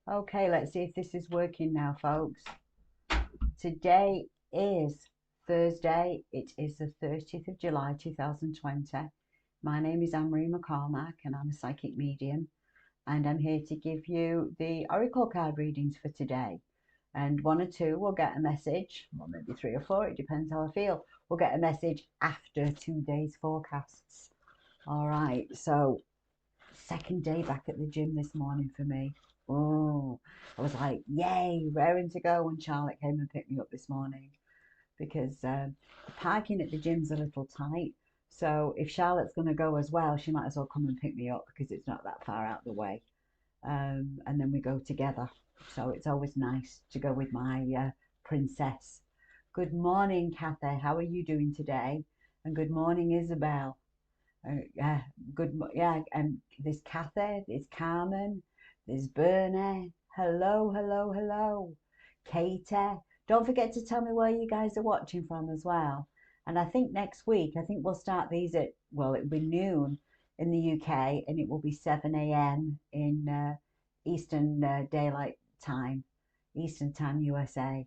Okay, let's see if this is working now, folks. Today is Thursday. It is the 30th of July 2020. My name is Anne-Marie McCormack and I'm a psychic medium, and I'm here to give you the oracle card readings for today. And one or two will get a message, or maybe three or four, it depends how I feel. We'll get a message after 2 days forecasts. All right, so second day back at the gym this morning for me. Oh, I was like, yay, raring to go when Charlotte came and picked me up this morning because the parking at the gym's a little tight. So if Charlotte's going to go as well, she might as well come and pick me up because it's not that far out the way. And then we go together. So it's always nice to go with my princess. Good morning, Kathy. How are you doing today? And good morning, Isabel. Yeah, and there's Kathy, there's Carmen, there's Bernie. Hello, hello, hello. Katie. Don't forget to tell me where you guys are watching from as well. And I think next week, I think we'll start these at, well, it'll be noon in the UK and it will be 7 a.m. in Eastern Daylight Time, Eastern Time USA.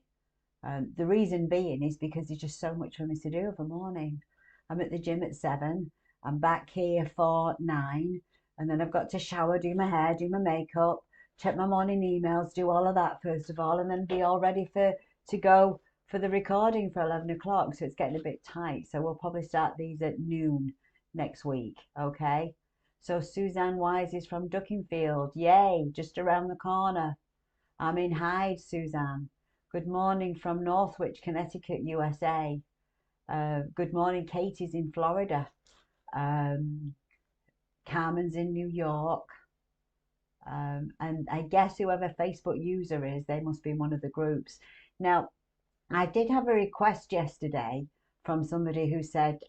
The reason being is because there's just so much for me to do of a morning. I'm at the gym at 7. I'm back here for 9. And then I've got to shower, do my hair, do my makeup, check my morning emails, do all of that first of all, and then be all ready to go for the recording for 11 o'clock. So it's getting a bit tight. So we'll probably start these at noon next week. Okay. So Suzanne Wise is from Duckingfield. Yay, just around the corner. I'm in Hyde, Suzanne. Good morning from Northwich, Connecticut, USA. Good morning, Katie's in Florida. Carmen's in New York. And I guess whoever Facebook user is, they must be in one of the groups. Now, I did have a request yesterday from somebody who said,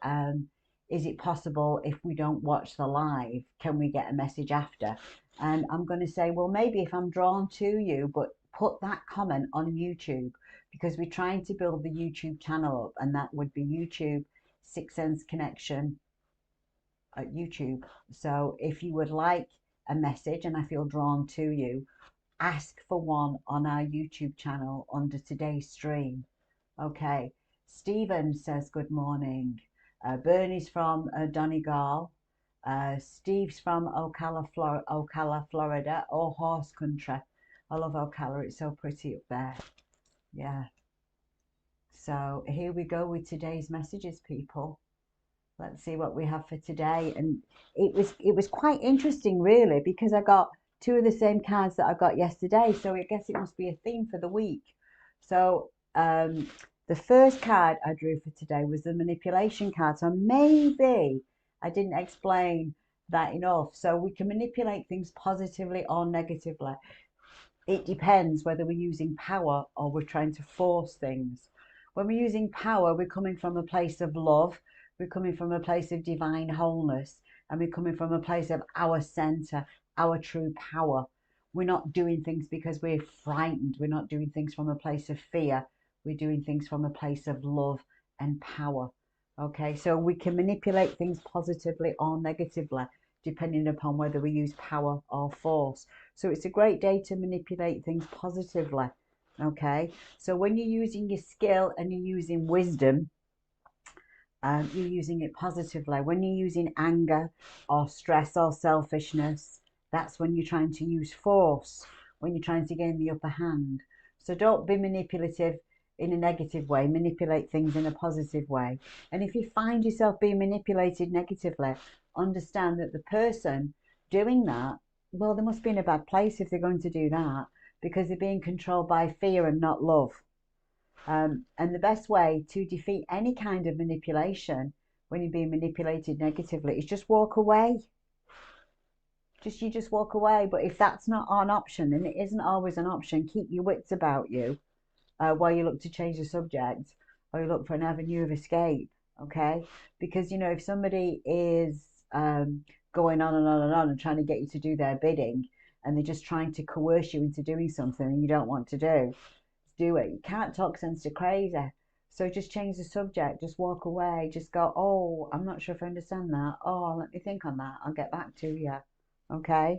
is it possible if we don't watch the live, can we get a message after? And I'm going to say, well, maybe if I'm drawn to you, but put that comment on YouTube because we're trying to build the YouTube channel up, and that would be YouTube Sixth Sense Connection at YouTube. So if you would like a message and I feel drawn to you, ask for one on our YouTube channel under today's stream. Okay. Stephen says good morning. Bernie's from Donegal. Steve's from Ocala, Florida, or horse country. I love Ocala. It's so pretty up there. Yeah. So here we go with today's messages, people. Let's see what we have for today. And it was quite interesting, really, because I got two of the same cards that I got yesterday. So I guess it must be a theme for the week. So the first card I drew for today was the manipulation card. So maybe I didn't explain that enough. So we can manipulate things positively or negatively. It depends whether we're using power or we're trying to force things. When we're using power, we're coming from a place of love, we're coming from a place of divine wholeness, and we're coming from a place of our center, our true power. We're not doing things because we're frightened. We're not doing things from a place of fear. We're doing things from a place of love and power. Okay, so we can manipulate things positively or negatively, depending upon whether we use power or force. So it's a great day to manipulate things positively. Okay, so when you're using your skill and you're using wisdom, you're using it positively. When you're using anger or stress or selfishness, that's when you're trying to use force, when you're trying to gain the upper hand. So don't be manipulative in a negative way, manipulate things in a positive way. And if you find yourself being manipulated negatively, understand that the person doing that, well, they must be in a bad place if they're going to do that, because they're being controlled by fear and not love. And the best way to defeat any kind of manipulation when you're being manipulated negatively is just walk away. You just walk away. But if that's not an option, and it isn't always an option, keep your wits about you while you look to change the subject or you look for an avenue of escape. Okay, because if somebody is going on and on and on and trying to get you to do their bidding, and they're just trying to coerce you into doing something you don't want to do it. You can't talk sense to crazy. So just change the subject, just walk away, just go, oh, I'm not sure if I understand that. Oh, let me think on that. I'll get back to you. Okay.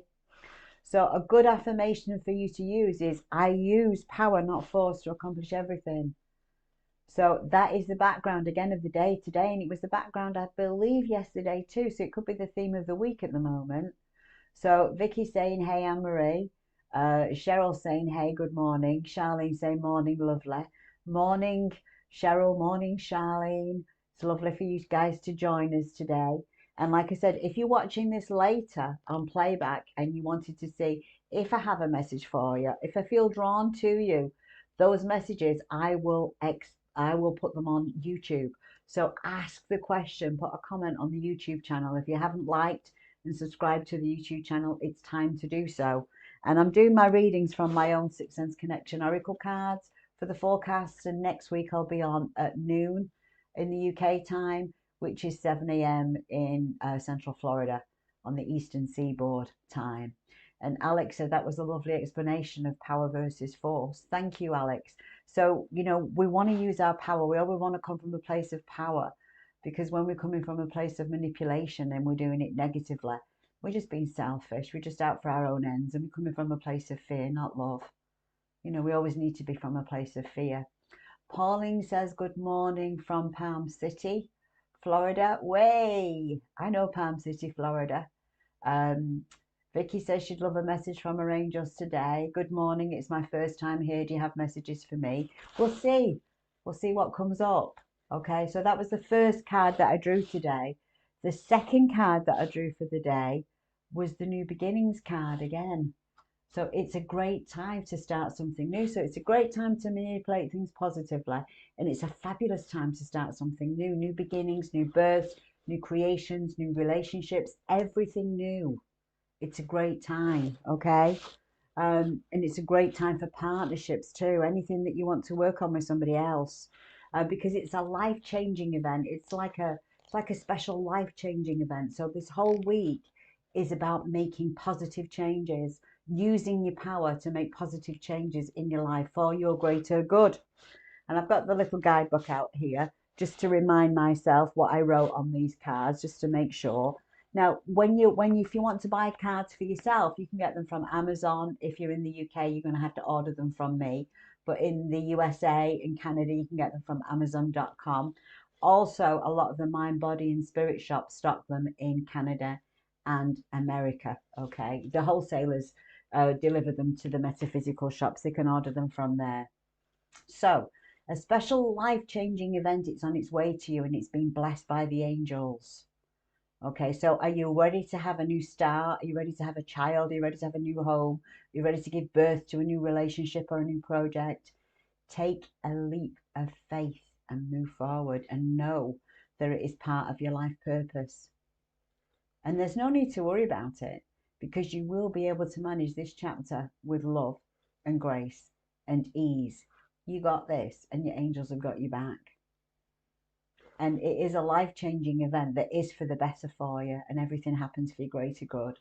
So a good affirmation for you to use is, I use power, not force, to accomplish everything. So that is the background again of the day today, and it was the background, I believe, yesterday too. So it could be the theme of the week at the moment. So Vicky's saying, hey, Anne-Marie. Cheryl saying, hey, good morning. Charlene saying, morning, lovely. Morning, Cheryl. Morning, Charlene. It's lovely for you guys to join us today. And like I said, if you're watching this later on playback and you wanted to see if I have a message for you, if I feel drawn to you, those messages, I will put them on YouTube. So ask the question, put a comment on the YouTube channel. If you haven't liked and subscribe to the YouTube channel, it's time to do so. And I'm doing my readings from my own Sixth Sense Connection Oracle cards for the forecasts, and next week I'll be on at noon in the UK time, which is 7 a.m. in Central Florida on the Eastern Seaboard time. And Alex said that was a lovely explanation of power versus force. Thank you, Alex. So, you know, we want to use our power. We always want to come from a place of power, because when we're coming from a place of manipulation and we're doing it negatively, we're just being selfish. We're just out for our own ends, and we're coming from a place of fear, not love. You know, we always need to be from a place of fear. Pauline says, good morning from Palm City, Florida. Way, I know Palm City, Florida. Vicky says she'd love a message from her angels today. Good morning. It's my first time here. Do you have messages for me? We'll see. We'll see what comes up. Okay, so that was the first card that I drew today. The second card that I drew for the day was the New Beginnings card again. So it's a great time to start something new. So it's a great time to manipulate things positively. And it's a fabulous time to start something new. New beginnings, new births, new creations, new relationships, everything new. It's a great time, okay? And it's a great time for partnerships too. Anything that you want to work on with somebody else, because it's a life-changing event. It's like a special life-changing event. So this whole week is about making positive changes, using your power to make positive changes in your life for your greater good. And I've got the little guidebook out here just to remind myself what I wrote on these cards, just to make sure. Now, if you want to buy cards for yourself, you can get them from Amazon. If you're in the UK, you're going to have to order them from me. But in the USA and Canada, you can get them from Amazon.com. Also, a lot of the Mind, Body and Spirit shops stock them in Canada and America. Okay, the wholesalers deliver them to the metaphysical shops. They can order them from there. So, a special life-changing event, it's on its way to you, and it's been blessed by the angels. Okay, so are you ready to have a new start? Are you ready to have a child? Are you ready to have a new home? Are you ready to give birth to a new relationship or a new project? Take a leap of faith and move forward, and know that it is part of your life purpose. And there's no need to worry about it, because you will be able to manage this chapter with love and grace and ease. You got this, and your angels have got you back. And it is a life-changing event that is for the better for you, and everything happens for your greater good.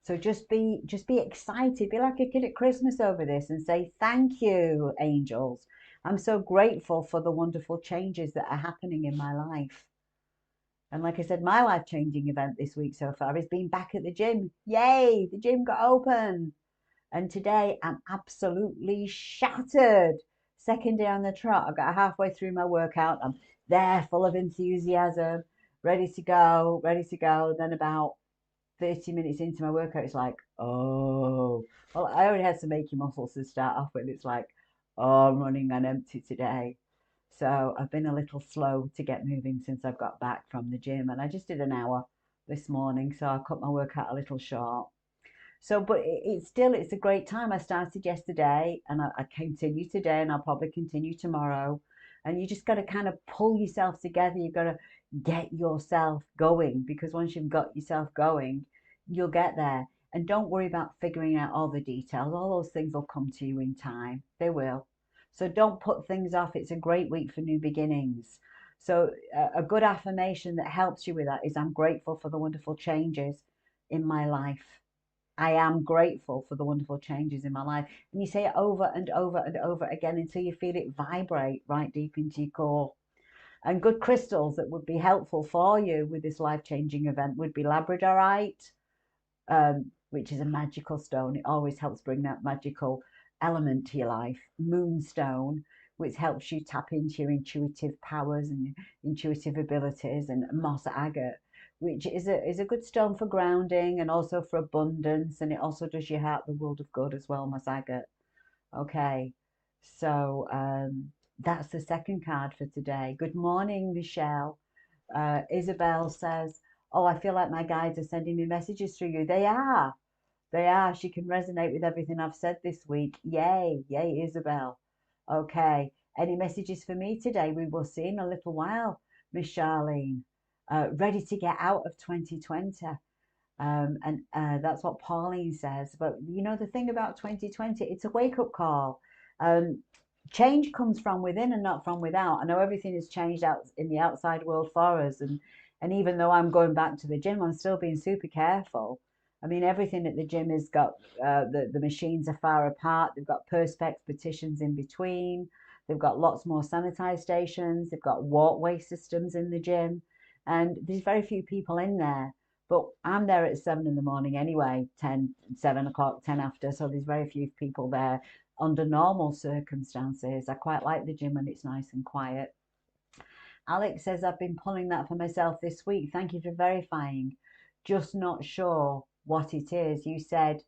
So just be excited, be like a kid at Christmas over this, and say, thank you, angels. I'm so grateful for the wonderful changes that are happening in my life. And like I said, my life-changing event this week so far is being back at the gym. Yay, the gym got open. And today I'm absolutely shattered. Second day on the trot, I got halfway through my workout. I'm there full of enthusiasm, ready to go, ready to go. Then about 30 minutes into my workout, it's like, oh, well, I already had some achy muscles to start off with. It's like, oh, I'm running on empty today. So I've been a little slow to get moving since I've got back from the gym. And I just did an hour this morning, so I cut my workout a little short. So, but it's a great time. I started yesterday, and I continue today, and I'll probably continue tomorrow. And you just got to kind of pull yourself together. You've got to get yourself going, because once you've got yourself going, you'll get there. And don't worry about figuring out all the details. All those things will come to you in time. They will. So don't put things off. It's a great week for new beginnings. So a good affirmation that helps you with that is, I'm grateful for the wonderful changes in my life. I am grateful for the wonderful changes in my life. And you say it over and over and over again until you feel it vibrate right deep into your core. And good crystals that would be helpful for you with this life-changing event would be labradorite, which is a magical stone. It always helps bring that magical element to your life. Moonstone, which helps you tap into your intuitive powers and intuitive abilities. And moss agate, which is a good stone for grounding and also for abundance. And it also does your heart the world of good as well, moss agate. Okay, so that's the second card for today. Good morning, Michelle. Isabel says, oh, I feel like my guides are sending me messages through you. They are. They are. She can resonate with everything I've said this week. Yay. Yay, Isabel. Okay. Any messages for me today? We will see in a little while, Miss Charlene. Ready to get out of 2020. And that's what Pauline says. But you know, the thing about 2020, it's a wake-up call. Change comes from within and not from without. I know everything has changed out in the outside world for us, and even though I'm going back to the gym, I'm still being super careful. I mean, everything at the gym has got the machines are far apart. They've got perspex partitions in between. They've got lots more sanitized stations. They've got walkway systems in the gym, and there's very few people in there. But I'm there at 7 in the morning anyway, 7 o'clock, 10 after. So there's very few people there under normal circumstances. I quite like the gym when it's nice and quiet. Alex says, I've been pulling that for myself this week. Thank you for verifying. Just not sure what it is. You said,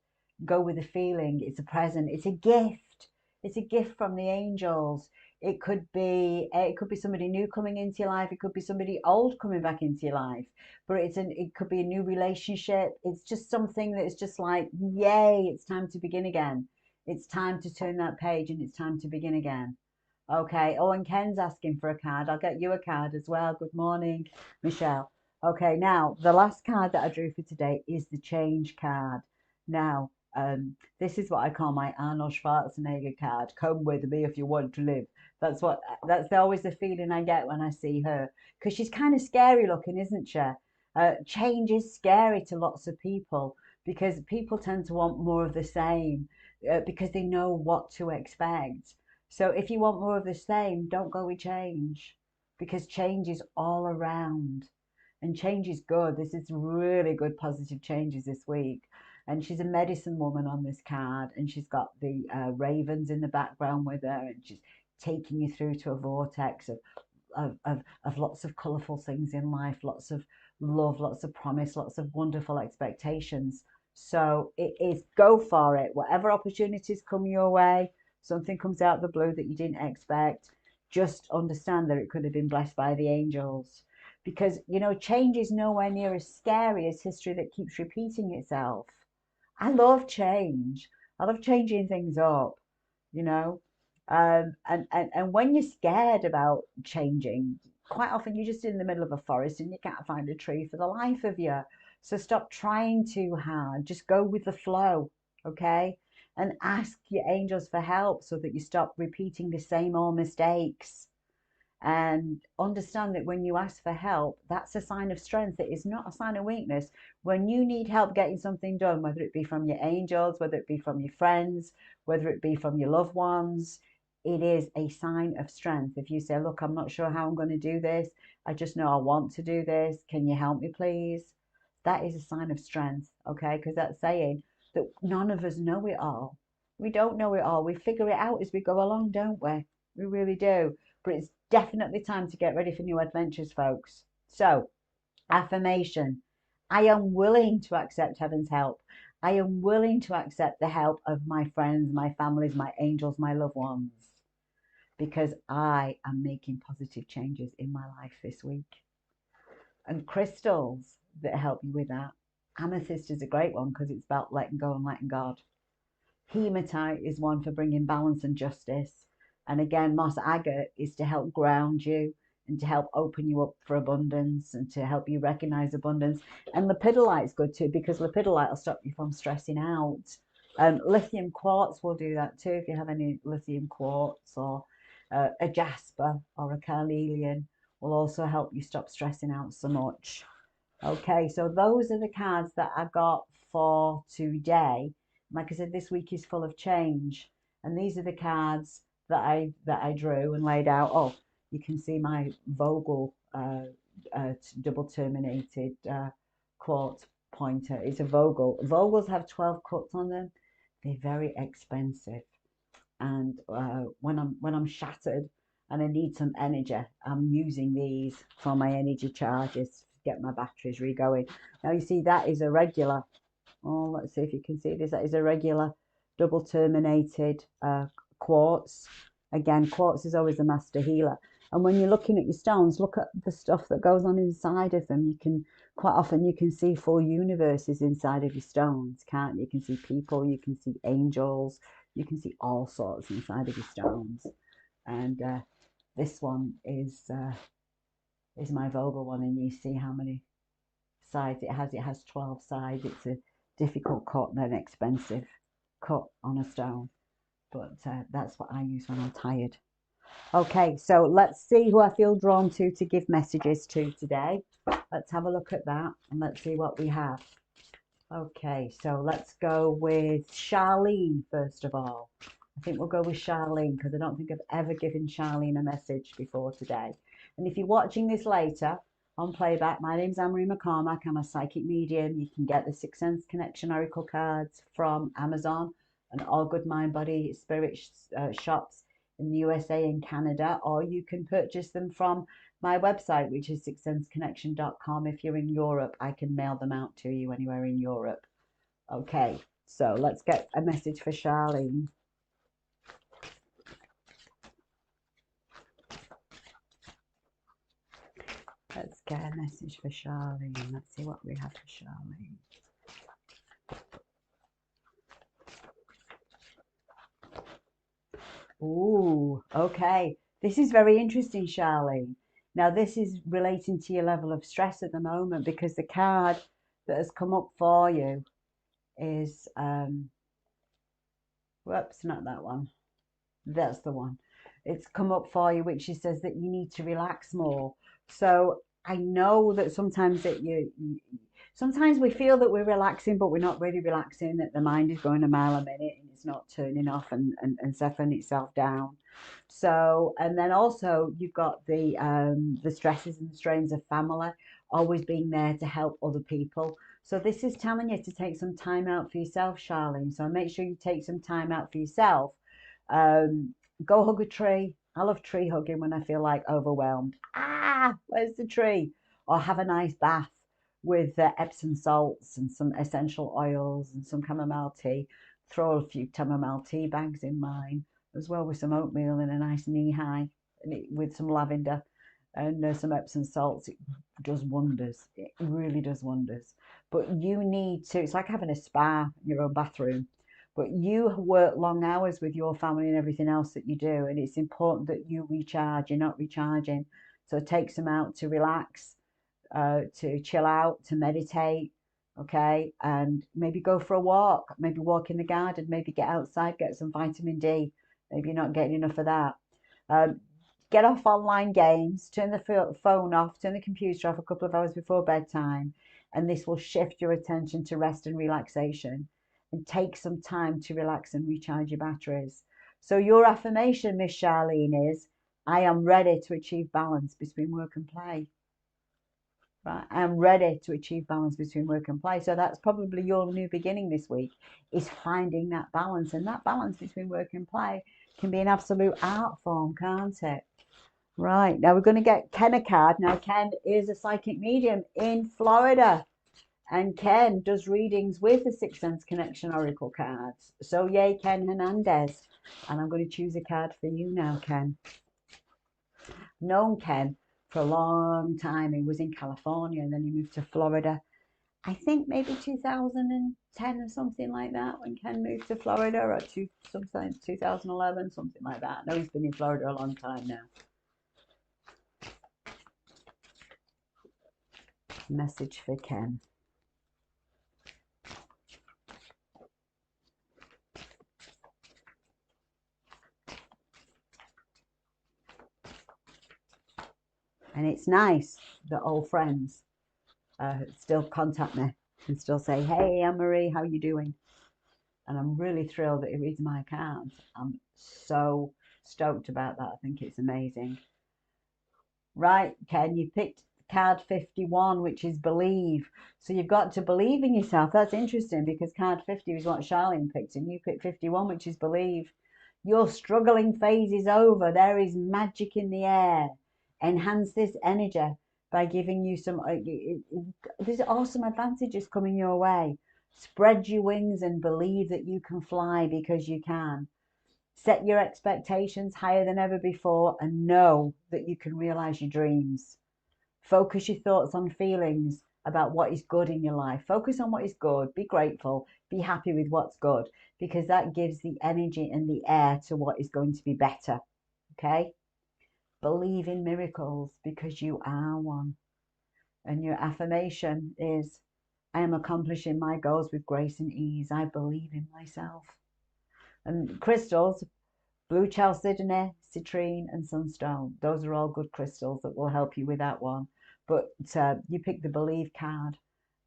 go with the feeling. It's a present. It's a gift. It's a gift from the angels. It could be somebody new coming into your life. It could be somebody old coming back into your life. But it could be a new relationship. It's just something that's just like, yay, it's time to begin again. It's time to turn that page and it's time to begin again. Okay. Oh, and Ken's asking for a card. I'll get you a card as well. Good morning, Michelle. Okay. Now, the last card that I drew for today is the change card. Now, this is what I call my Arnold Schwarzenegger card. Come with me if you want to live. That's always the feeling I get when I see her, because she's kind of scary looking, isn't she? Change is scary to lots of people because people tend to want more of the same because they know what to expect. So if you want more of the same, don't go with change, because change is all around and change is good. This is really good positive changes this week. And she's a medicine woman on this card, and she's got the ravens in the background with her, and she's taking you through to a vortex of lots of colourful things in life, lots of love, lots of promise, lots of wonderful expectations. So it is, go for it. Whatever opportunities come your way, something comes out of the blue that you didn't expect, just understand that it could have been blessed by the angels. Because, you know, change is nowhere near as scary as history that keeps repeating itself. I love change. I love changing things up, you know. And when you're scared about changing, quite often you're just in the middle of a forest and you can't find a tree for the life of you. So stop trying too hard. Just go with the flow, okay? And ask your angels for help so that you stop repeating the same old mistakes. And understand that when you ask for help, that's a sign of strength. It is not a sign of weakness. When you need help getting something done, whether it be from your angels, whether it be from your friends, whether it be from your loved ones, it is a sign of strength. If you say, look, I'm not sure how I'm going to do this, I just know I want to do this, can you help me please? That is a sign of strength, okay? Because that's saying that none of us know it all. We don't know it all. We figure it out as we go along, don't we? We really do. But it's definitely time to get ready for new adventures, folks. So, affirmation. I am willing to accept heaven's help. I am willing to accept the help of my friends, my families, my angels, my loved ones, because I am making positive changes in my life this week. And crystals that help you with that. Amethyst is a great one because it's about letting go and letting God. Hematite is one for bringing balance and justice. And again, moss agate is to help ground you and to help open you up for abundance and to help you recognize abundance. And lepidolite is good too, because lepidolite will stop you from stressing out. Lithium quartz will do that too if you have any lithium quartz, or a jasper or a carnelian will also help you stop stressing out so much. Okay, so those are the cards that I got for today. Like I said, this week is full of change, and these are the cards that I drew and laid out. Oh, you can see my Vogel double terminated quote pointer. It's a Vogel. Vogels have 12 cuts on them. They're very expensive. And when I'm shattered and I need some energy, I'm using these for my energy charges to get my batteries re-going. Now you see that is a regular. Oh, let's see if you can see this. That is a regular double terminated quartz. Again, quartz is always a master healer. And when you're looking at your stones, look at the stuff that goes on inside of them. You can quite often you can see full universes inside of your stones, can't you? You can see people, you can see angels, you can see all sorts inside of your stones. And this one is my Vogel one, and you see how many sides it has. It has 12 sides. It's a difficult cut and an expensive cut on a stone, but that's what I use when I'm tired. Okay, so let's see who I feel drawn to give messages to today. Let's have a look at that and let's see what we have. Okay, so let's go with Charlene first of all. I think we'll go with Charlene because I don't think I've ever given Charlene a message before today. And if you're watching this later on playback, my name's Anne-Marie McCormack. I'm a psychic medium. You can get the Sixth Sense Connection Oracle cards from Amazon and all good mind, body, spirit shops in the USA and Canada, or you can purchase them from my website, which is sixthsenseconnection.com. If you're in Europe, I can mail them out to you anywhere in Europe. Okay, so let's get a message for Charlene. Let's get a message for Charlene. Let's see what we have for Charlene. Ooh, okay. This is very interesting, Charlene. Now, this is relating to your level of stress at the moment, because the card that has come up for you is, whoops, not that one. That's the one. It's come up for you, which says that you need to relax more. So I know that sometimes sometimes we feel that we're relaxing, but we're not really relaxing, that the mind is going a mile a minute and it's not turning off and settling itself down. So, and then also you've got the stresses and strains of family, always being there to help other people. So this is telling you to take some time out for yourself, Charlene. So make sure you take some time out for yourself. Go hug a tree. I love tree hugging when I feel like overwhelmed. Ah, where's the tree? Or have a nice bath with Epsom salts and some essential oils and some chamomile tea. Throw a few chamomile tea bags in mine as well, with some oatmeal and a nice knee high, and with some lavender and some Epsom salts. It does wonders. It really does wonders. But you need to, it's like having a spa in your own bathroom. But you work long hours with your family and everything else that you do, and it's important that you recharge. You're not recharging. So take some out to relax, to chill out, to meditate, okay? And maybe go for a walk, maybe walk in the garden, maybe get outside, get some vitamin D. Maybe you're not getting enough of that. Get off online games, turn the phone off, turn the computer off a couple of hours before bedtime, and this will shift your attention to rest and relaxation. And take some time to relax and recharge your batteries. So your affirmation, Miss Charlene, is, I am ready to achieve balance between work and play. Right? I am ready to achieve balance between work and play. So that's probably your new beginning this week, is finding that balance. And that balance between work and play can be an absolute art form, can't it? Right, now we're going to get Ken a card. Now, Ken is a psychic medium in Florida. And Ken does readings with the Sixth Sense Connection Oracle cards. So yay, Ken Hernandez. And I'm going to choose a card for you now, Ken. Known Ken for a long time. He was in California and then he moved to Florida. I think maybe 2010 or something like that, when Ken moved to Florida, or sometimes 2011, something like that. I know he's been in Florida a long time now. Message for Ken. And it's nice that old friends still contact me and still say, hey, Anne-Marie, how you doing? And I'm really thrilled that he reads my account. I'm so stoked about that. I think it's amazing. Right, Ken, you picked card 51, which is believe. So you've got to believe in yourself. That's interesting because card 50 is what Charlene picked, and you picked 51, which is believe. Your struggling phase is over. There is magic in the air. Enhance this energy by giving you some, there's awesome advantages coming your way. Spread your wings and believe that you can fly because you can. Set your expectations higher than ever before and know that you can realize your dreams. Focus your thoughts on feelings about what is good in your life. Focus on what is good. Be grateful. Be happy with what's good because that gives the energy and the air to what is going to be better. Okay? Believe in miracles because you are one. And your affirmation is, I am accomplishing my goals with grace and ease. I believe in myself. And crystals, blue chalcedony, citrine, and sunstone. Those are all good crystals that will help you with that one. But you pick the believe card.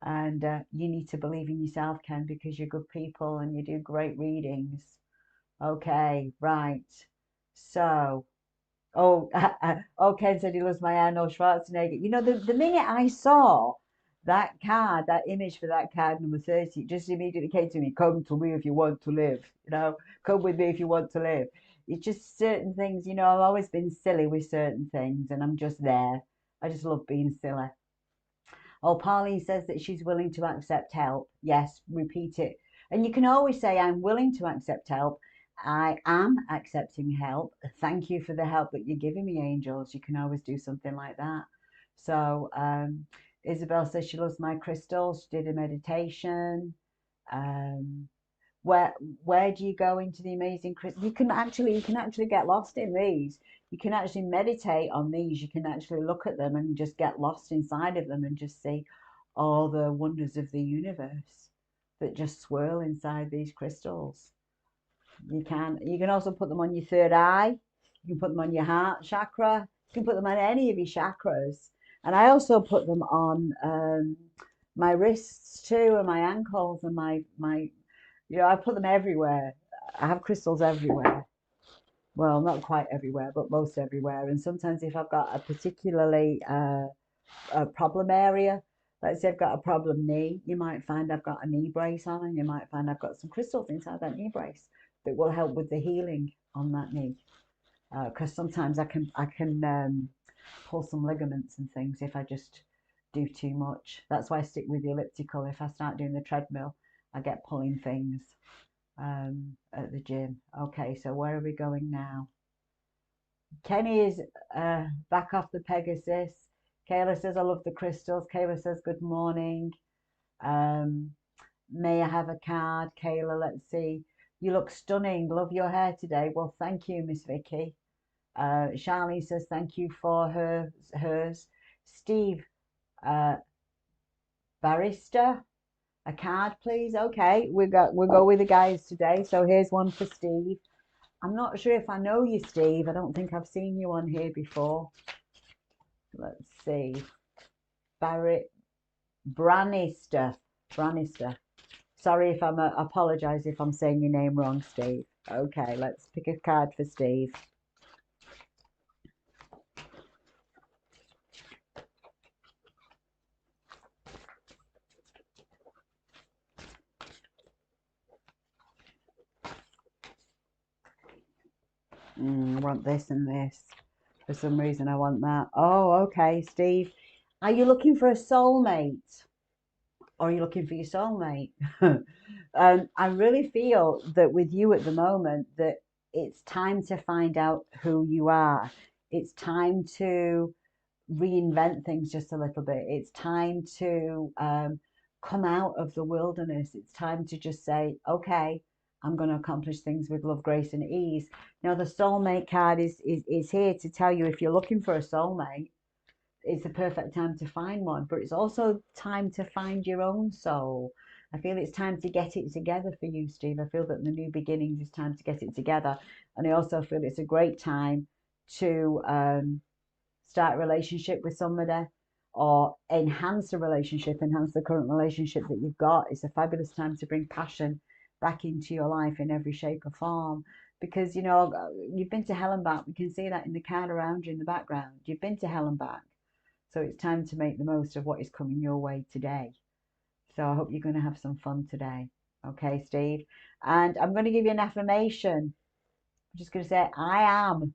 And you need to believe in yourself, Ken, because you're good people and you do great readings. Okay, right. So, Ken said he loves my Arnold Schwarzenegger. You know, the minute I saw that card, that image for that card number 30, it just immediately came to me, come to me if you want to live, you know, come with me if you want to live. It's just certain things, you know, I've always been silly with certain things and I'm just there. I just love being silly. Oh, Pauline says that she's willing to accept help. Yes, repeat it. And you can always say, I'm willing to accept help. I am accepting help. Thank you for the help that you're giving me, angels. You can always do something like that. So Isabel says she loves my crystals. She did a meditation. Where do you go into the amazing crystals? You can actually get lost in these. You can actually meditate on these. You can actually look at them and just get lost inside of them and just see all the wonders of the universe that just swirl inside these crystals. You can also put them on your third eye. You can put them on your heart chakra. You can put them on any of your chakras. And I also put them on my wrists too, and my ankles, and my you know, I put them everywhere. I have crystals everywhere. Well, not quite everywhere, but most everywhere. And sometimes if I've got a particularly a problem area, let's say I've got a problem knee, you might find I've got a knee brace on, and you might find I've got some crystals inside that knee brace that will help with the healing on that knee. Because sometimes I can pull some ligaments and things if I just do too much. That's why I stick with the elliptical. If I start doing the treadmill, I get pulling things at the gym. Okay, so where are we going now? Kenny is back off the Pegasus. Kayla says, I love the crystals. Kayla says, good morning. May I have a card? Kayla, let's see. You look stunning. Love your hair today. Well, thank you, Miss Vicky. Charlene says, thank you for hers. Steve, barrister, a card, please. Okay, we'll go with the guys today. So here's one for Steve. I'm not sure if I know you, Steve. I don't think I've seen you on here before. Let's see. Branister. Sorry if I'm apologize if I'm saying your name wrong, Steve. Okay, let's pick a card for Steve. I want this and this. For some reason, I want that. Oh, okay, Steve. Are you looking for a soulmate? Or are you looking for your soulmate? I really feel that with you at the moment, that it's time to find out who you are. It's time to reinvent things just a little bit. It's time to come out of the wilderness. It's time to just say, okay, I'm going to accomplish things with love, grace, and ease. Now, the soulmate card is here to tell you if you're looking for a soulmate, it's the perfect time to find one, but it's also time to find your own soul. I feel it's time to get it together for you, Steve. I feel that the new beginnings is time to get it together. And I also feel it's a great time to start a relationship with somebody or enhance a relationship, enhance the current relationship that you've got. It's a fabulous time to bring passion back into your life in every shape or form. Because, you know, you've been to hell and back. We can see that in the card around you in the background. You've been to hell and back. So it's time to make the most of what is coming your way today. So I hope you're going to have some fun today. Okay, Steve? And I'm going to give you an affirmation. I'm just going to say, I am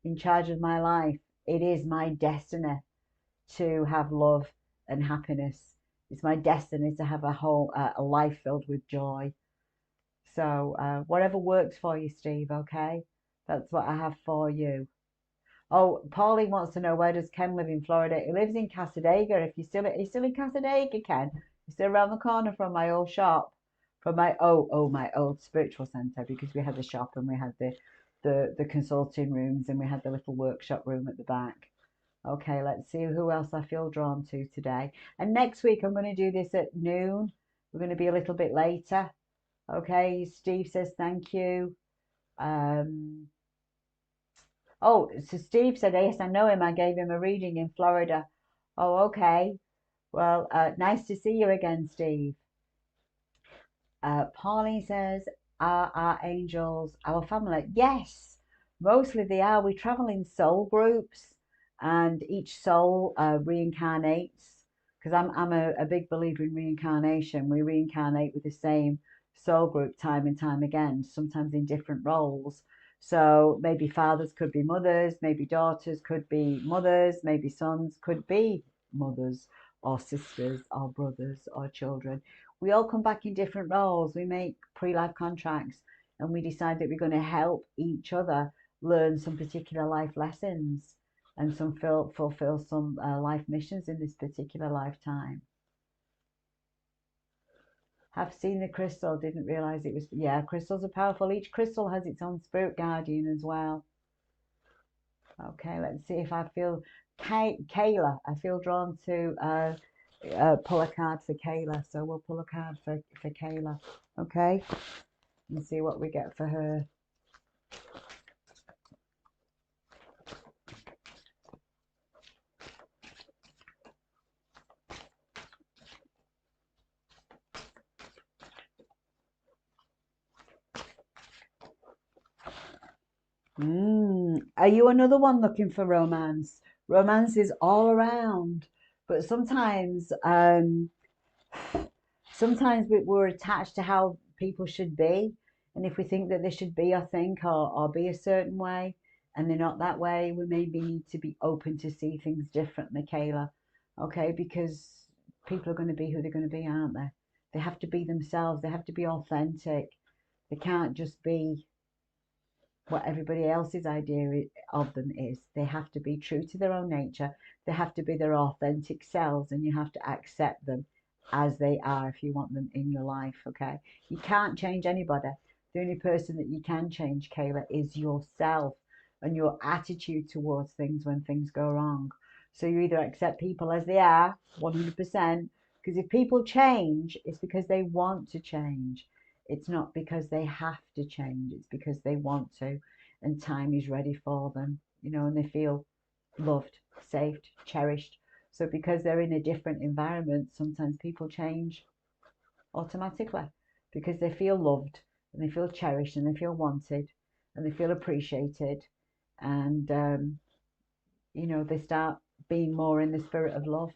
in charge of my life. It is my destiny to have love and happiness. It's my destiny to have a life filled with joy. So whatever works for you, Steve, okay? That's what I have for you. Oh, Pauline wants to know, where does Ken live in Florida? He lives in Cassadaga. If you're still in Cassadaga, Ken, you're still around the corner from my old shop, from my old spiritual center, because we had the shop and we had the consulting rooms and we had the little workshop room at the back. Okay, let's see who else I feel drawn to today. And next week I'm going to do this at noon. We're going to be a little bit later. Okay, Steve says thank you. Oh, so Steve said, yes, I know him. I gave him a reading in Florida. Oh, okay. Well, nice to see you again, Steve. Pauline says, are our angels our family? Yes, mostly they are. We travel in soul groups and each soul reincarnates, because I'm a big believer in reincarnation. We reincarnate with the same soul group time and time again, sometimes in different roles. So maybe fathers could be mothers, maybe daughters could be mothers, maybe sons could be mothers or sisters or brothers or children. We all come back in different roles. We make pre-life contracts and we decide that we're going to help each other learn some particular life lessons and fulfill some life missions in this particular lifetime. Have seen the crystal, didn't realize it was, yeah, crystals are powerful. Each crystal has its own spirit guardian as well. Okay, let's see if I feel, Kayla, I feel drawn to pull a card for Kayla. So we'll pull a card for Kayla, okay, and see what we get for her. Are you another one looking for romance? Romance is all around, but sometimes we're attached to how people should be, and if we think that they should be, I think, or be a certain way, and they're not that way, we maybe need to be open to see things differently, Kayla. Okay, because people are going to be who they're going to be, aren't they? They have to be themselves. They have to be authentic. They can't just be what everybody else's idea of them is. They have to be true to their own nature. They have to be their authentic selves, and you have to accept them as they are if you want them in your life, okay? You can't change anybody. The only person that you can change, Kayla, is yourself and your attitude towards things when things go wrong. So you either accept people as they are, 100%, because if people change, it's because they want to change. It's not because they have to change, it's because they want to, and time is ready for them, and they feel loved, safe, cherished. So because they're in a different environment, sometimes people change automatically because they feel loved and they feel cherished and they feel wanted and they feel appreciated, and they start being more in the spirit of love.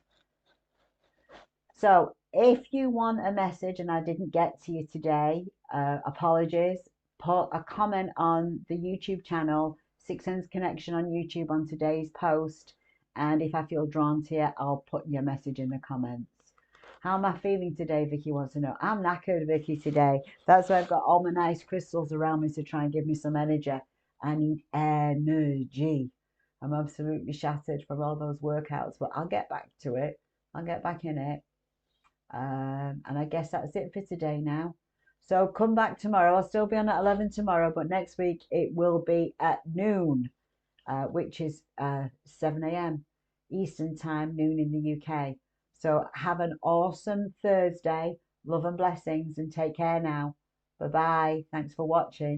So if you want a message and I didn't get to you today, apologies. Put a comment on the YouTube channel, Six Sense Connection on YouTube, on today's post. And if I feel drawn to you, I'll put your message in the comments. How am I feeling today, Vicky wants to know. I'm knackered, Vicky, today. That's why I've got all my nice crystals around me to try and give me some energy. I need energy. I'm absolutely shattered from all those workouts, but I'll get back to it. I'll get back in it. And I guess that's it for today now. So come back tomorrow. I'll still be on at 11 tomorrow, but next week it will be at noon, which is 7 a.m. Eastern time, noon in the UK. So have an awesome Thursday. Love and blessings, and take care now. Bye-bye. Thanks for watching.